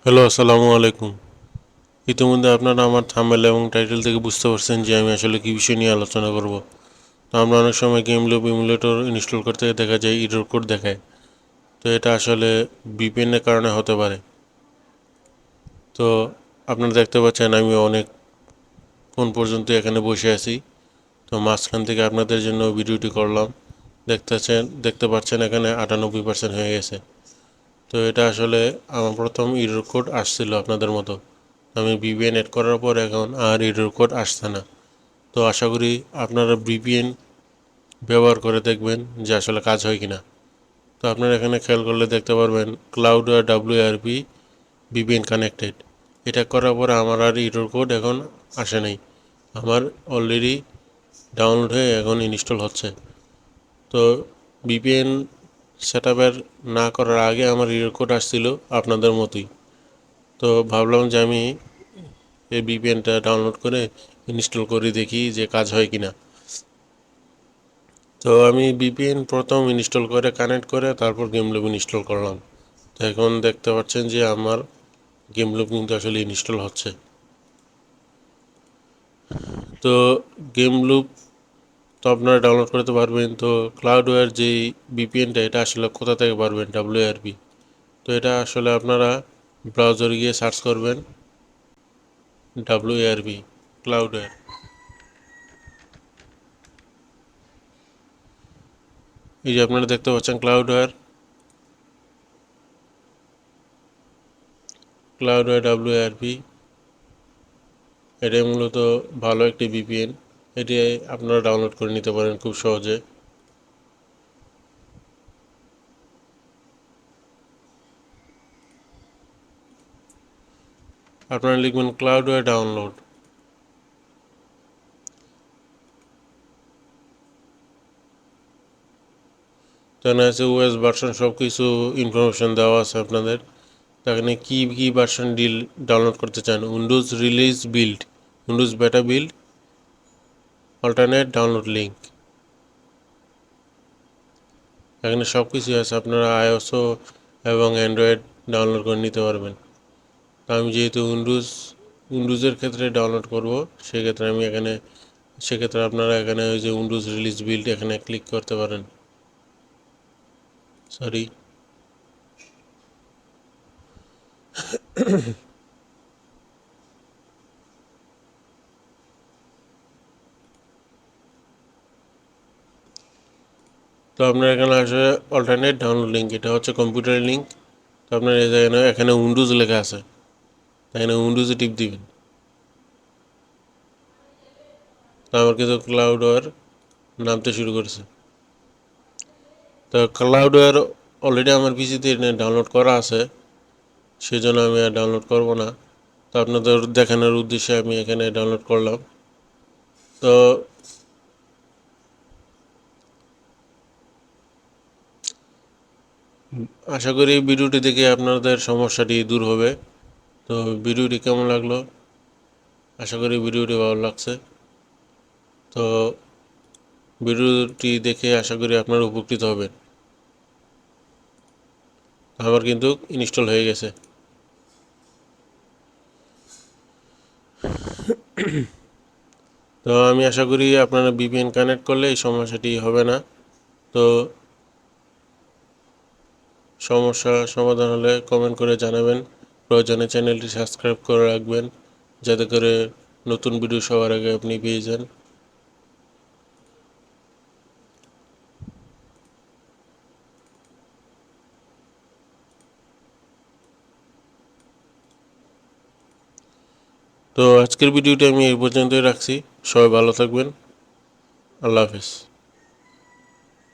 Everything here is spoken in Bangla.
হ্যালো, আসসালামু আলাইকুম। ইতিমধ্যে আপনারা আমার থাম্বনেল এবং টাইটেল থেকে বুঝতে পারছেন যে আমি আসলে কী বিষয় নিয়ে আলোচনা করব। তো আমরা অনেক সময় গেম লুপ ইমুলেটর ইনস্টল করতে দেখা যায় এরর কোড দেখায়। তো এটা আসলে ভিপিএনের কারণে হতে পারে। তো আপনারা দেখতে পাচ্ছেন আমি অনেক কোন পর্যন্ত এখানে বসে আছি। তো মাঝখান থেকে আপনাদের জন্য ভিডিওটি করলাম। দেখতে পাচ্ছেন এখানে 98% হয়ে গেছে। তো এটা আসলে আমার প্রথম এরর কোড আসছিল আপনাদের মতো। আমি ভিপিএন এড করার পর এখন আর এরর কোড আসছে না। তো আশা করি আপনারা ভিপিএন ব্যবহার করে দেখবেন যে আসলে কাজ হয় কিনা। তো আপনারা এখানে খেয়াল করলে দেখতে পারবেন ক্লাউডওয়্যার WRP ভিপিএন কানেক্টেড। এটা করার পর আমার আর এরর কোড এখন আসে নাই। আমার অলরেডি ডাউনলোড হয়ে এখন ইনস্টল হচ্ছে। তো ভিপিএন সেট আপের না করার আগে আমার এরর কোড আসছিল আপনাদের মতোই। তো ভাবলাম যে আমি এই ভিপিএনটা ডাউনলোড করে ইনস্টল করে দেখি যে কাজ হয় কিনা। তো আমি ভিপিএন প্রথম ইনস্টল করে কানেক্ট করে তারপর গেম লুপ ইনস্টল করলাম। তো এখন দেখতে পাচ্ছেন যে আমার গেম লুপ কিন্তু আসলে ইনস্টল হচ্ছে। তো গেম লুপ তো আপনারা ডাউনলোড করতে পারবেন। তো ক্লাউডওয়্যার যে ভিপিএনটা এটা আসলে কোথা থেকে পারবেন WRP। তো এটা আসলে আপনারা ব্রাউজারে গিয়ে সার্চ করবেন WRP ক্লাউডওয়্যার। এই যে আপনারা দেখতে পাচ্ছেন ক্লাউডওয়্যার WRP। এটাই মূলত ভালো একটি ভিপিএন। এটি আপনারা ডাউনলোড করে নিতে পারেন খুব সহজে। আপনারা লিখবেন ক্লাউডওয়্যার ডাউনলোড। এখানে আছে ওএস ভার্সন, সব কিছু ইনফরমেশন দেওয়া আছে আপনাদের। এখানে কী কী ভার্সন ডাউনলোড করতে চান, উইন্ডোজ রিলিজ বিল্ড, উইন্ডোজ বেটা বিল্ড, অল্টারনেট ডাউনলোড লিঙ্ক। এখানে সব কিছুই আছে, আপনারা আইওসও এবং অ্যান্ড্রয়েড ডাউনলোড করে নিতে পারবেন। তো আমি যেহেতু উইন্ডোজের ক্ষেত্রে ডাউনলোড করব, সেক্ষেত্রে আপনারা এখানে ওই যে উইন্ডোজ রিলিজ বিল্ড এখানে ক্লিক করতে পারেন। সরি। তো আপনার এখানে আসে অল্টারনেট ডাউনলোড লিঙ্ক, এটা হচ্ছে কম্পিউটারের লিঙ্ক। তো আপনার এখানে উইন্ডোজ লেখা আছে, এখানে উইন্ডোজে টিপ দিবেন। তো আমার কিন্তু ক্লাউডওয়্যার নামতে শুরু করেছে। তো ক্লাউডওয়্যার অলরেডি আমার পিসিতে ডাউনলোড করা আছে, সেজন্য আমি আর ডাউনলোড করব না। তো আপনাদের দেখানোর উদ্দেশ্যে আমি এখানে ডাউনলোড করলাম। তো আশা করি ভিডিওটি দেখে আপনাদের সমস্যাটি দূর হবে। তো ভিডিওটি কেমন লাগলো, আশা করি ভিডিওটি ভালো লাগছে। তো ভিডিওটি দেখে আশা করি আপনারা উপকৃত হবেন। আমার কিন্তু ইনস্টল হয়ে গেছে। তো আমি আশা করি আপনারা ভিপিএন কানেক্ট করলে এই সমস্যাটি হবে না। তো সমস্যা সমাধান হলে কমেন্ট করে জানাবেন। প্রয়োজনে চ্যানেলটি সাবস্ক্রাইব করে রাখবেন, যাতে করে নতুন ভিডিও সবার আগে আপনি পেয়ে যান। তো আজকের ভিডিওটি আমি এই পর্যন্তই রাখছি। সবাই ভালো থাকবেন। আল্লাহ হাফেজ।